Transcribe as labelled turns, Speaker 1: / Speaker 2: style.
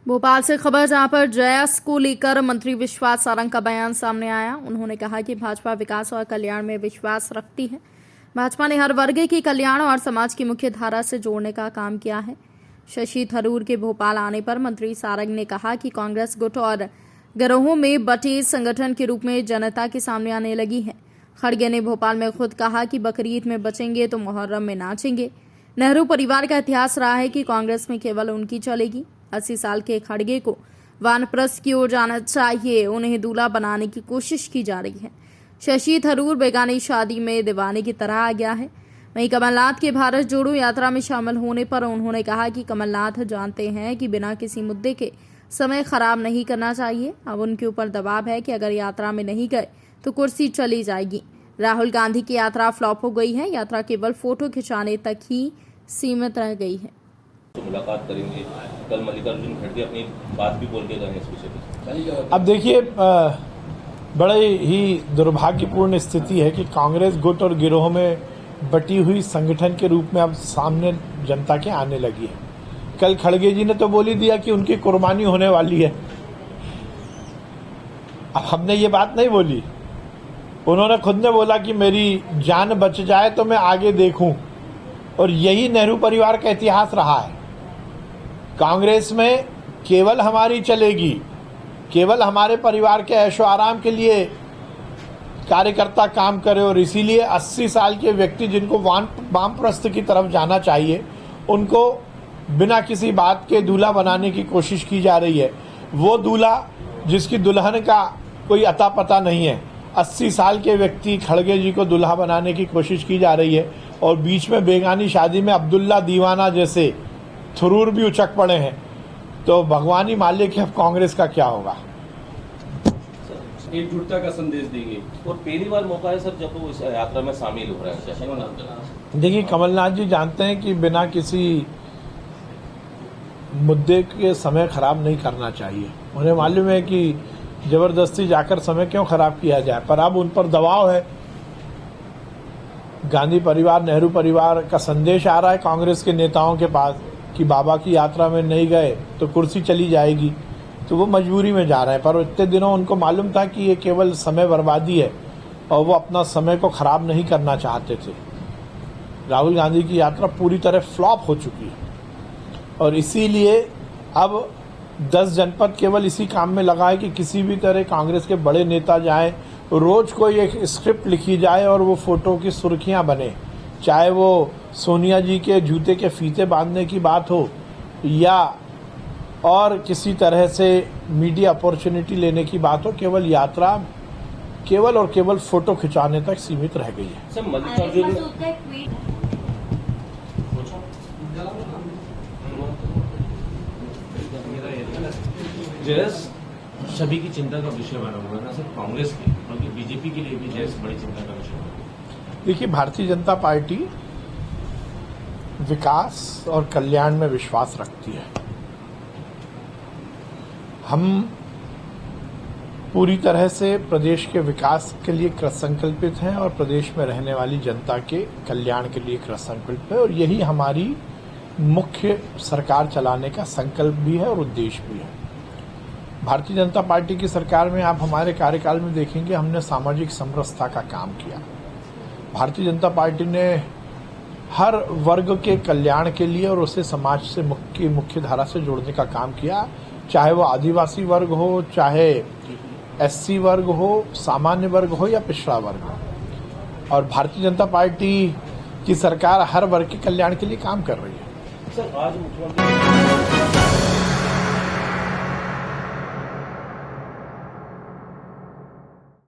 Speaker 1: भोपाल से खबर जहां पर जैस को लेकर मंत्री विश्वास सारंग का बयान सामने आया। उन्होंने कहा कि भाजपा विकास और कल्याण में विश्वास रखती है। भाजपा ने हर वर्ग के कल्याण और समाज की मुख्य धारा से जोड़ने का काम किया है। शशि थरूर के भोपाल आने पर मंत्री सारंग ने कहा कि कांग्रेस गुट और गिरोहों में बटे संगठन के रूप में जनता के सामने आने लगी है। खड़गे ने भोपाल में खुद कहा कि बकरीद में बचेंगे तो मुहर्रम में नाचेंगे। नेहरू परिवार का इतिहास रहा है कि कांग्रेस में केवल उनकी चलेगी। 80 साल के खड़गे को वानप्रस्थ की ओर जाना चाहिए, उन्हें दूल्हा बनाने की कोशिश की जा रही है। शशि थरूर बेगानी शादी में दीवाने की तरह आ गया है। वहीं कमलनाथ के भारत जोड़ो यात्रा में शामिल होने पर उन्होंने कहा कि कमलनाथ जानते हैं कि बिना किसी मुद्दे के समय खराब नहीं करना चाहिए। अब उनके ऊपर दबाव है कि अगर यात्रा में नहीं गए तो कुर्सी चली जाएगी। राहुल गांधी की यात्रा फ्लॉप हो गई है। यात्रा केवल फोटो खिंचाने तक ही सीमित रह गई है।
Speaker 2: तो मुलाकात करेंगे, कल मल्लिकार्जुन खड़गे अपनी बात भी बोल के गए इस विषय पर।
Speaker 3: अब देखिए, बड़े ही दुर्भाग्यपूर्ण स्थिति है कि कांग्रेस गुट और गिरोह में बटी हुई संगठन के रूप में अब सामने जनता के आने लगी है। कल खड़गे जी ने तो बोल ही दिया कि उनकी कुर्बानी होने वाली है। अब हमने ये बात नहीं बोली, उन्होंने खुद ने बोला कि मेरी जान बच जाए तो मैं आगे देखूं, और यही नेहरू परिवार का इतिहास रहा है। कांग्रेस में केवल हमारी चलेगी, केवल हमारे परिवार के ऐशो आराम के लिए कार्यकर्ता काम करे, और इसीलिए 80 साल के व्यक्ति जिनको वामप्रस्थ की तरफ जाना चाहिए उनको बिना किसी बात के दूल्हा बनाने की कोशिश की जा रही है। वो दूल्हा जिसकी दुल्हन का कोई अता पता नहीं है, 80 साल के व्यक्ति खड़गे जी को दूल्हा बनाने की कोशिश की जा रही है, और बीच में बेगानी शादी में अब्दुल्ला दीवाना जैसे थरूर भी उचक पड़े हैं। तो भगवान ही मालिक है अब कांग्रेस का क्या होगा।
Speaker 2: एकजुटता का संदेश देंगे, और पहली बार मौका है सर जब वो इस यात्रा में शामिल हो रहे हैं।
Speaker 3: देखिए, कमलनाथ जी जानते हैं कि बिना किसी मुद्दे के समय खराब नहीं करना चाहिए। उन्हें मालूम है कि जबरदस्ती जाकर समय क्यों खराब किया जाए, पर अब उन पर दबाव है। गांधी परिवार, नेहरू परिवार का संदेश आ रहा है कांग्रेस के नेताओं के पास कि बाबा की यात्रा में नहीं गए तो कुर्सी चली जाएगी, तो वो मजबूरी में जा रहे हैं। पर इतने दिनों उनको मालूम था कि ये केवल समय बर्बादी है, और वो अपना समय को खराब नहीं करना चाहते थे। राहुल गांधी की यात्रा पूरी तरह फ्लॉप हो चुकी है, और इसीलिए अब 10 जनपद केवल इसी काम में लगा है कि किसी भी तरह कांग्रेस के बड़े नेता जाएं, रोज कोई एक स्क्रिप्ट लिखी जाए और वो फोटो की सुर्खियां बने, चाहे वो सोनिया जी के जूते के फीते बांधने की बात हो या और किसी तरह से मीडिया अपॉर्चुनिटी लेने की बात हो। केवल यात्रा केवल और केवल फोटो खिंचाने तक सीमित रह गई है।
Speaker 2: सर मल्लिकार्जुन
Speaker 4: जैस सभी की चिंता का विषय बना हुआ है, ना सिर्फ कांग्रेस की बल्कि बीजेपी के लिए भी जैस बड़ी चिंता का विषय है।
Speaker 3: देखिए, भारतीय जनता पार्टी विकास और कल्याण में विश्वास रखती है। हम पूरी तरह से प्रदेश के विकास के लिए कृतसंकल्पित हैं और प्रदेश में रहने वाली जनता के कल्याण के लिए कृतसंकल्पित है, और यही हमारी मुख्य सरकार चलाने का संकल्प भी है और उद्देश्य भी है। भारतीय जनता पार्टी की सरकार में आप हमारे कार्यकाल में देखेंगे हमने सामाजिक समरसता का काम किया। भारतीय जनता पार्टी ने हर वर्ग के कल्याण के लिए और उसे समाज से मुख्य धारा से जोड़ने का काम किया, चाहे वो आदिवासी वर्ग हो, चाहे एससी वर्ग हो, सामान्य वर्ग हो या पिछड़ा वर्ग हो। और भारतीय जनता पार्टी की सरकार हर वर्ग के कल्याण के लिए काम कर रही है।
Speaker 2: सर आज मुख्यमंत्री